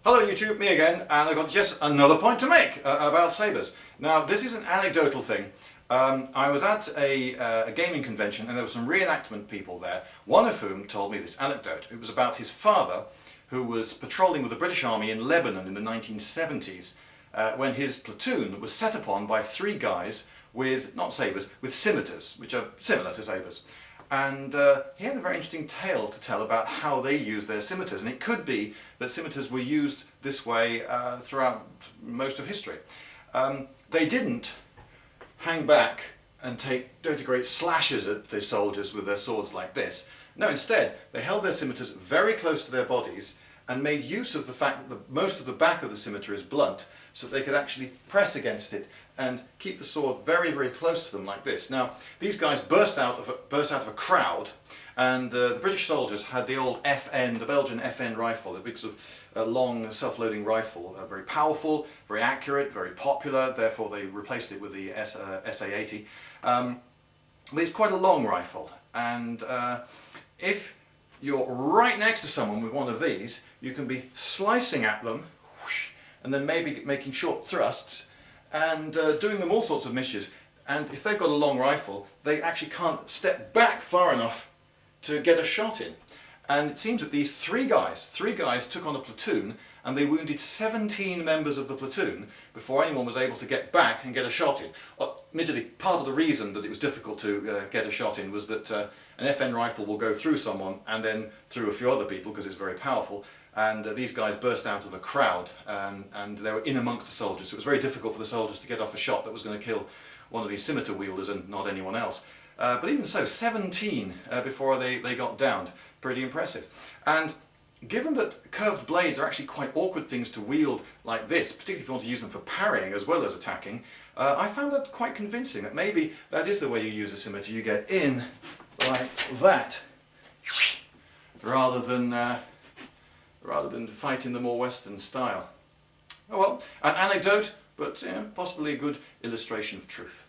Hello YouTube, me again, and I've got just another point to make about sabres. Now this is an anecdotal thing. I was at a gaming convention and there were some reenactment people there, one of whom told me this anecdote. It was about his father who was patrolling with the British Army in Lebanon in the 1970s when his platoon was set upon by three guys with, not sabres, with scimitars, which are similar to sabres. And he had a very interesting tale to tell about how they used their scimitars, and it could be that scimitars were used this way throughout most of history. They didn't hang back and take dirty great slashes at the soldiers with their swords like this. No, instead they held their scimitars very close to their bodies and made use of the fact that most of the back of the scimitar is blunt, so that they could actually press against it and keep the sword very, very close to them like this. Now, these guys burst out of a crowd, and the British soldiers had the old FN, the Belgian FN rifle, the big sort of long self-loading rifle, very powerful, very accurate, very popular, therefore they replaced it with the SA-80. But it's quite a long rifle, and if you're right next to someone with one of these, you can be slicing at them, whoosh, and then maybe making short thrusts, and doing them all sorts of mischief. And if they've got a long rifle, they actually can't step back far enough to get a shot in. And it seems that these three guys took on a platoon, and they wounded 17 members of the platoon before anyone was able to get back and get a shot in. Admittedly, part of the reason that it was difficult to get a shot in was that an FN rifle will go through someone and then through a few other people because it's very powerful. And these guys burst out of a crowd, and they were in amongst the soldiers, so it was very difficult for the soldiers to get off a shot that was going to kill one of these scimitar wielders and not anyone else. But even so, 17 before they got downed. Pretty impressive. And given that curved blades are actually quite awkward things to wield like this, particularly if you want to use them for parrying as well as attacking, I found that quite convincing, that maybe that is the way you use a scimitar. You get in like that, rather than fight in the more Western style. Oh well, an anecdote, but possibly a good illustration of truth.